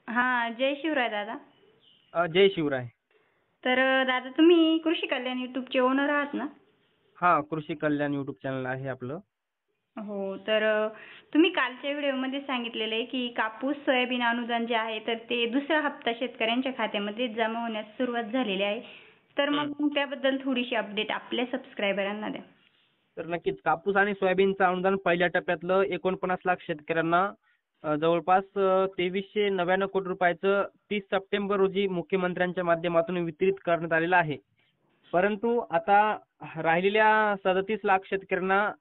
हां, जय शिवराय दादा. जय शिवराय. तर दादा तुम्ही कृषी कल्याण यूट्यूबचे ओनर आहात ना? हां, कृषी कल्याण यूट्यूब चॅनल आहे आपलं. हो, तर तुम्ही कालच्या व्हिडिओमध्ये सांगितलेलं आहे की कापूस, सोयाबीन अनुदान जे आहे तर ते दुसरा हप्ता शेतकऱ्यांच्या खात्यामध्ये जमा होण्यास सुरुवात झालेली आहे. तर हं. मग त्याबद्दल थोडीशी अपडेट आपल्या सबस्क्रायबरांना द्या. तर नक्कीच कापूस आणि सोयाबीनचं अनुदान पहिल्या टप्प्यातलं 49,00,000 शेतकऱ्यांना जवळपास 2,399 कोटी रुपयाचं 30 सप्टेंबर रोजी मुख्यमंत्र्यांच्या माध्यमातून वितरित करण्यात आलेलं आहे. परंतु आता राहिलेल्या 37,00,000 शेतकऱ्यांना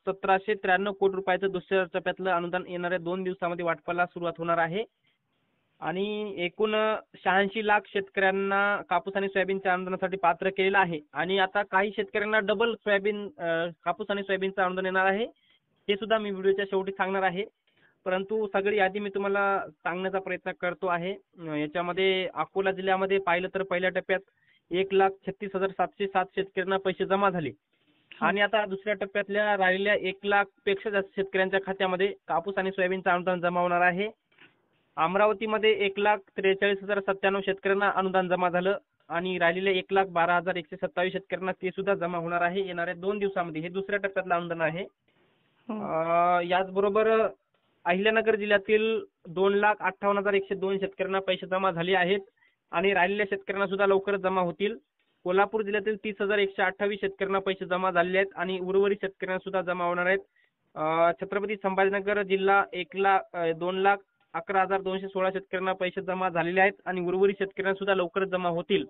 1,793 कोटी रुपयाचं दुसऱ्या टप्प्यातलं अनुदान येणाऱ्या 2 दिवसामध्ये वाटपाला सुरुवात होणार आहे. आणि एकूण 86,00,000 शेतकऱ्यांना कापूस आणि सोयाबीनच्या अनुदानासाठी पात्र केलेलं आहे. आणि आता काही शेतकऱ्यांना डबल कापूस आणि सोयाबीनचं अनुदान येणार आहे. ते सुद्धा मी व्हिडिओच्या शेवटी सांगणार आहे. परंतु सगळी यादी मी तुम्हाला सांगण्याचा प्रयत्न करतो आहे. याच्यामध्ये अकोला जिल्ह्यामध्ये पाहिलं तर पहिल्या टप्प्यात 1,36,707 शेतकऱ्यांना पैसे जमा झाले. हो. आणि आता दुसऱ्या टप्प्यातल्या राहिलेल्या 1,00,000 पेक्षा जास्त शेतकऱ्यांच्या खात्यामध्ये कापूस आणि सोयाबीनचं अनुदान जमा होणार आहे. अमरावतीमध्ये 1,43,097 शेतकऱ्यांना अनुदान जमा झालं आणि राहिलेल्या 1,12,127 शेतकऱ्यांना ते सुद्धा जमा होणार आहे येणाऱ्या 2 दिवसामध्ये. हे दुसऱ्या टप्प्यातलं अनुदान आहे. हो. याचबरोबर अहिल्यानगर जिल्ह्यातील 2,58,102 शेतकऱ्यांना पैसे जमा झाले आहेत आणि राहिलेल्या शेतकऱ्यांना सुद्धा लवकरच जमा होतील. कोल्हापूर जिल्ह्यातील 30,128 शेतकऱ्यांना पैसे जमा झालेले आहेत आणि उर्वरित शेतकऱ्यांना सुद्धा जमा होणार आहेत. छत्रपती संभाजीनगर जिल्हा 2,11,216 शेतकऱ्यांना पैसे जमा झालेले आहेत आणि उर्वरित शेतकऱ्यांना सुद्धा लवकरच जमा होतील.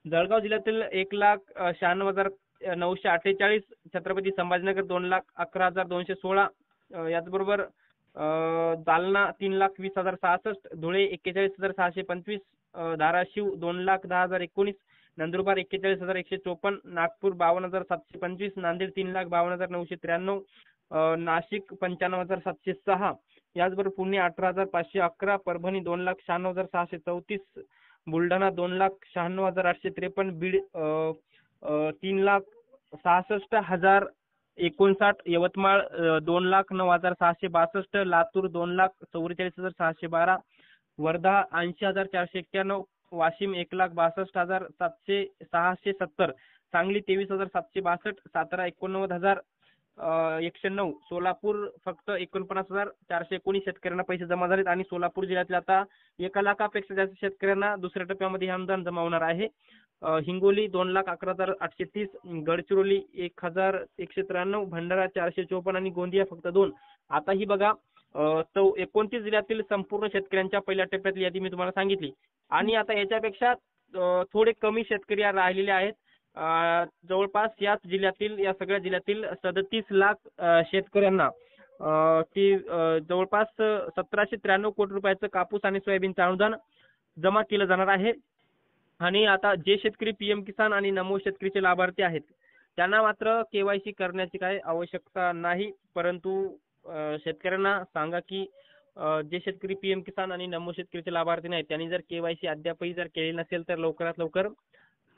जळगाव जिल्ह्यातील 1,96,948, छत्रपती संभाजीनगर 2,11,216, याचबरोबर जालना 3,20,066, धुळे 41,625, धाराशिव 2,10,019, नंदुरबार 41,154, नागपूर 52,725, नांदेड 3,52,993, नाशिक 95,706, याचबरोबर पुणे 18,511, परभणी 2,96,634, बुलढाणा 2,96,853, बीड 3,66,059, यवतमाळ 2,09,662, लातूर 2,44,612, वर्धा 80,491, वाशिम 1,62,670, सांगली 23,762, सातारा 89,109, सोलापूर फक्त 49,419 शेतकऱ्यांना पैसे जमा झालेत आणि सोलापूर जिल्ह्यातील आता 1,00,000पेक्षा जास्त शेतकऱ्यांना दुसऱ्या टप्प्यामध्ये हे अनुदान जमा होणार आहे. हिंगोली 2,11,830, गडचिरोली 1,193, भंडारा 454 आणि गोंदिया फक्त 2. आता ही बघा 29 जिल्ह्यातील संपूर्ण शेतकऱ्यांच्या पहिल्या टप्प्यातली यादी मी तुम्हाला सांगितली. आणि आता याच्यापेक्षा थोडे कमी शेतकरी राहिलेले आहेत. जवळपास या सगळ्या जिल्ह्यातील 37,00,000 शेतकऱ्यांना जवळपास 1,793 कोटी रुपयाचं कापूस आणि सोयाबीनचं अनुदान जमा केलं जाणार आहे. आणि आता जे शेतकरी पीएम किसान आणि नमो शेतकरीचे लाभार्थी आहेत त्यांना मात्र केवायसी करण्याची काही आवश्यकता नाही. परंतु शेतकऱ्यांना सांगा की जे शेतकरी पीएम किसान आणि नमो शेतकरीचे लाभार्थी नाहीत त्यांनी जर केवायसी अद्यापही जर केली नसेल तर लवकरात लवकर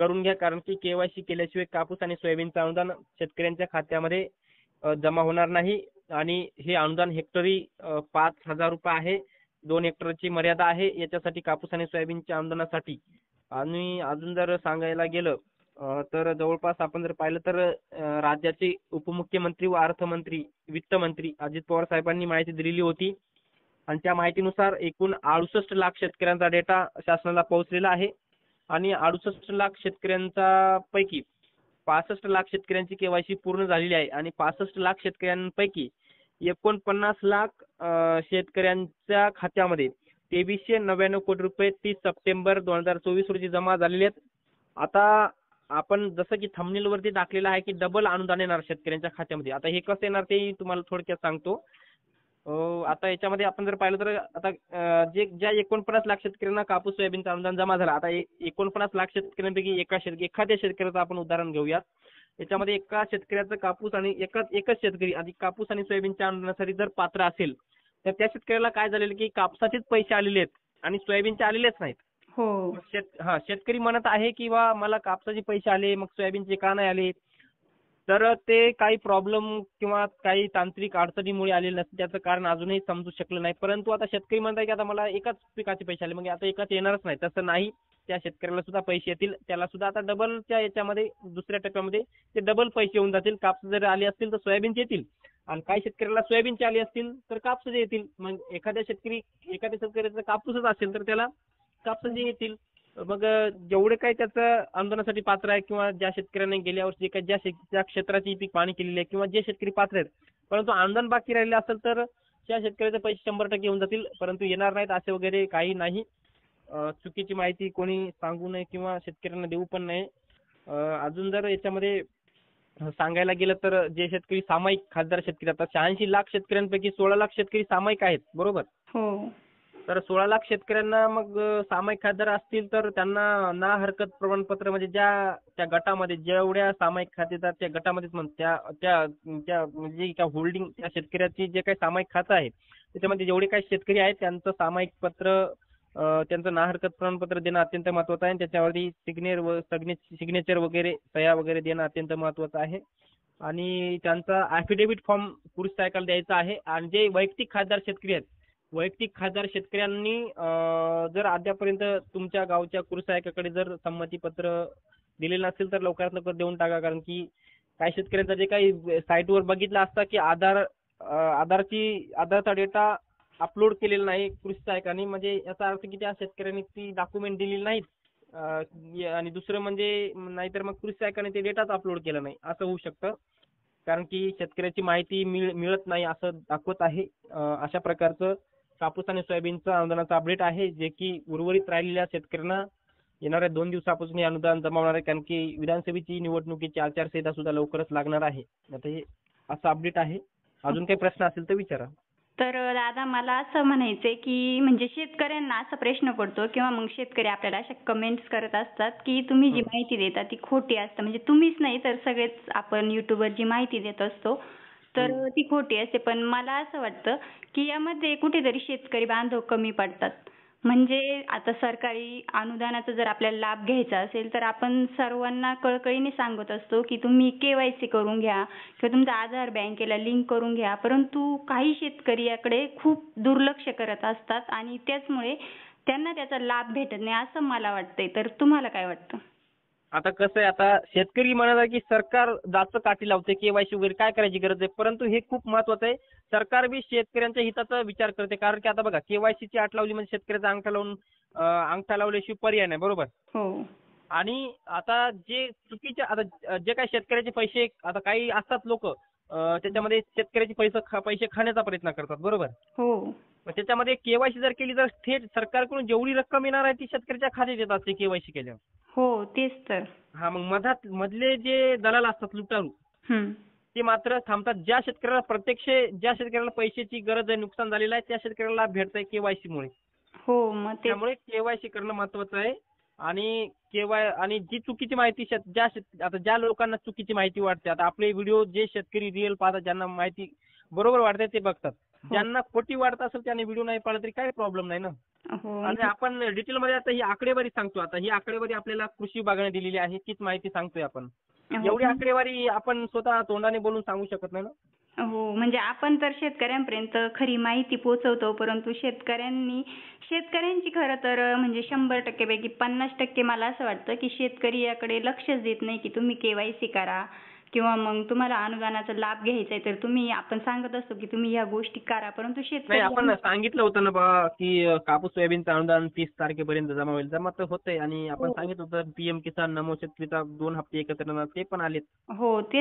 करून घ्या. कारण की केवायसी केल्याशिवाय कापूस आणि सोयाबीनचं अनुदान शेतकऱ्यांच्या खात्यामध्ये जमा होणार नाही. आणि हे अनुदान हेक्टरी 5,000 रुपये आहे. 2 हेक्टरची मर्यादा आहे याच्यासाठी कापूस आणि सोयाबीनच्या अनुदानासाठी. आणि अजून जर सांगायला गेलं तर जवळपास आपण जर पाहिलं तर राज्याचे उपमुख्यमंत्री व अर्थमंत्री, वित्तमंत्री अजित पवार साहेबांनी माहिती दिलेली होती. आणि त्या माहितीनुसार एकूण 68,00,000 शेतकऱ्यांचा डेटा शासनाला पोहोचलेला आहे. आणि 68,00,000 शेतकऱ्यांचा पैकी 65,00,000 शेतकऱ्यांची केवायसी पूर्ण झालेली आहे. आणि 65,00,000 शेतकऱ्यांपैकी 49,00,000 शेतकऱ्यांच्या खात्यामध्ये 2,399 कोटी रुपये 30 सप्टेंबर 2024 रोजी जमा झालेले आहेत. आता आपण जसं की थंबनेलवरती टाकलेलं आहे की डबल अनुदान येणार शेतकऱ्यांच्या खात्यामध्ये. आता हे कसं येणार ते तुम्हाला थोडक्यात सांगतो. आता याच्यामध्ये आपण जर पाहिलं तर आता ज्या 49,00,000 शेतकऱ्यांना कापूस सोयाबीनचं अनुदान जमा झालं. आता 49,00,000 शेतकऱ्यांपैकी एखाद्या शेतकऱ्याचं आपण उदाहरण घेऊयात. याच्यामध्ये एका शेतकऱ्याचं कापूस आणि एकच शेतकरी आधी कापूस आणि सोयाबीनच्या अनुदानासाठी जर पात्र असेल तर त्या शेतकऱ्याला काय झालेलं की कापसाचेच पैसे आलेले आहेत आणि सोयाबीनचे आलेलेच नाहीत. हो. शेतकरी म्हणत आहे की बा मला कापसाचे पैसे आले मग सोयाबीनचे का नाही आले. तर ते काही प्रॉब्लेम किंवा काही तांत्रिक अडचणीमुळे आलेले नसते. त्याचं कारण अजूनही समजू शकलं नाही. परंतु आता शेतकरी म्हणताय की आता मला एकाच पिकाचे पैसे आले, मग आता एकाच येणारच नाही. तसं नाही. त्या शेतकऱ्याला सुद्धा पैसे येतील. त्याला सुद्धा आता डबलच्या याच्यामध्ये दुसऱ्या टप्प्यामध्ये ते डबल पैसे येऊन जातील. कापूस जर आले असतील तर सोयाबीनचे येतील. आणि काही शेतकऱ्याला सोयाबीनचे आले असतील तर कापसाचे येतील. मग एखाद्या शेतकऱ्याचा कापूसच असेल तर त्याला कापसाचे येतील. मग जेवढे काही त्याचं आंदोलनासाठी पात्र आहे किंवा ज्या शेतकऱ्यांनी गेल्या वर्षी काही ज्या क्षेत्राची पीक पाहणी केलेली आहे किंवा जे शेतकरी पात्र आहेत, परंतु आंदोलन बाकी राहिले असेल तर त्या शेतकऱ्याचे पैसे 100% येऊन जातील. परंतु येणार नाहीत असे वगैरे काही नाही. चुकीची माहिती कोणी सांगू नये किंवा शेतकऱ्यांना देऊ पण नये. अजून जर याच्यामध्ये सांगायला गेलं तर जे शेतकरी सामायिक खासदार शेतकरी आता 86 लाख शेतकऱ्यांपैकी 16 लाख शेतकरी सामायिक आहेत, बरोबर? हो. तर 16 लाख शेतकऱ्यांना मग सामायिक खासदार असतील तर त्यांना ना हरकत प्रमाणपत्र म्हणजे त्या गटामध्ये जेवढ्या सामायिक खातेदार त्या गटामध्येच त्या त्या त्या म्हणजे त्या होल्डिंग त्या शेतकऱ्याची जे काही सामायिक खातं आहे त्याच्यामध्ये जेवढे काही शेतकरी आहेत त्यांचं सामायिक पत्र त्यांचं ना हरकत प्रमाणपत्र देणं अत्यंत महत्वाचं आहे. त्याच्यावरती सिग्नेचर वगैरे सह्या वगैरे देणं अत्यंत महत्वाचं आहे. आणि त्यांचा ॲफिडेव्हिट फॉर्म पुरुष सायकल द्यायचा आहे. आणि जे वैयक्तिक खासदार शेतकरी आहेत, वैयक्तिक खासदार शेतकऱ्यांनी जर अद्यापर्यंत तुमच्या गावच्या कुरुसायकाकडे जर संमतीपत्र दिलेलं नसेल तर लवकरात लवकर देऊन टाका. कारण की काही शेतकऱ्यांचा जे काही साईटवर बघितलं असतं की आधारचा डेटा अपलोड केलेला नाही कुरुसायकांनी, म्हणजे याचा अर्थ की त्या शेतकऱ्यांनी ती डॉक्युमेंट दिलेली नाहीत. आणि दुसरं म्हणजे नाहीतर मग कुरुसायकाने ते डेटाच अपलोड केला नाही असं होऊ शकतं. कारण की शेतकऱ्याची माहिती मिळत नाही असं दाखवत आहे. अशा प्रकारचं कापूस आणि सोयाबीनचं अनुदानाचं अपडेट आहे, जे की उर्वरित राहिलेल्या शेतकऱ्यांना येणाऱ्या 2 दिवसापासून हे अनुदान जमा होणार आहे. कारण की विधानसभेची निवडणुकीची आचारसंहिता सुद्धा लवकरच लागणार आहे. आता हे असं अपडेट आहे. अजून काही प्रश्न असेल तर विचारा. तर दादा मला असं म्हणायचंय की म्हणजे शेतकऱ्यांना असा प्रश्न पडतो किंवा मग शेतकरी आपल्याला अशा कमेंट्स करत असतात की तुम्ही जी माहिती देता ती खोटी असते, म्हणजे तुम्हीच नाही तर सगळेच आपण युट्यूबवर जी माहिती देत असतो तर ती खोटी असते. पण मला असं वाटतं की यामध्ये कुठेतरी शेतकरी बांधव कमी पडतात. म्हणजे आता सरकारी अनुदानाचा जर आपल्याला लाभ घ्यायचा असेल तर आपण सर्वांना कळकळीने सांगत असतो की तुम्ही केवायसी करून घ्या किंवा तुमचा आधार बँकेला लिंक करून घ्या, परंतु काही शेतकरी याकडे खूप दुर्लक्ष करत असतात आणि त्याचमुळे त्यांना त्याचा लाभ भेटत नाही असं मला वाटतंय. तर तुम्हाला काय वाटतं? आता कसं आहे, आता शेतकरी म्हणत आहे की सरकार जास्त काठी लावते, केवायसी वगैरे काय करायची गरज आहे. परंतु हे खूप महत्वाचं आहे, सरकार बी शेतकऱ्यांच्या हिताचा विचार करते. कारण की आता बघा केवायसीची अट लावली म्हणजे शेतकऱ्याचा अंगठा लावल्याशिवाय पर्याय नाही, बरोबर? हो. आणि आता आता जे काही शेतकऱ्याचे पैसे आता काही असतात लोक त्याच्यामध्ये शेतकऱ्याचे पैसे खाण्याचा प्रयत्न करतात, बरोबर? हो. मग त्याच्यामध्ये केवायसी जर केली तर थेट सरकारकडून जेवढी रक्कम येणार आहे ती शेतकऱ्याच्या खात्यात येत असते केवायसी केल्यावर. हो, तेच तर. हा, मग मधले जे दलाल असतात लुटारू हं. ते मात्र थांबतात. ज्या शेतकऱ्याला पैशाची गरज आहे, नुकसान झालेलं आहे, त्या शेतकऱ्याला लाभ भेटतोय केवायसी मुळे. हो, मग ते त्यामुळे केवायसी करणं महत्वाचं आहे. आणि जी चुकीची माहिती आता ज्या लोकांना चुकीची माहिती वाटते, आता आपले व्हिडिओ जे शेतकरी रिअल पाहतात, ज्यांना माहिती बरोबर वाटते ते बघतात. ज्यांना खोटी वाटत असेल त्यांनी व्हिडिओ नाही पाहिला तरी काही प्रॉब्लेम नाही ना. हो. आणि आपण डिटेलमध्ये आता ही आकडेवारी सांगतो. आता ही आकडेवारी आपल्याला कृषी विभागाने दिलेली आहे, तीच माहिती सांगतोय आपण. एवढी आकडेवारी आपण स्वतः तोंडाने बोलून सांगू शकत नाही ना. हो, म्हणजे आपण तर शेतकऱ्यांपर्यंत खरी माहिती पोहोचवतो, परंतु शेतकऱ्यांची खरं तर म्हणजे 100% पैकी 50% मला असं वाटतं की शेतकरी याकडे लक्षच देत नाही की तुम्ही केवायसी करा किंवा मग तुम्हाला अनुदानाचा लाभ घ्यायचा आहे तर आपण सांगत असतो की तुम्ही ह्या गोष्टी करा, परंतु नाही, शेतकरी आपण सांगितलं होतं ना बा की कापूस सोयाबीनचं अनुदान 30 तारखेपर्यंत जमा होईल. जमा तर होतंय आणि आपण सांगितलं होतं PM किसान नमो शेतकरीचा 2 हप्ते एकत्र येणार, ते पण आलेत. हो, तेच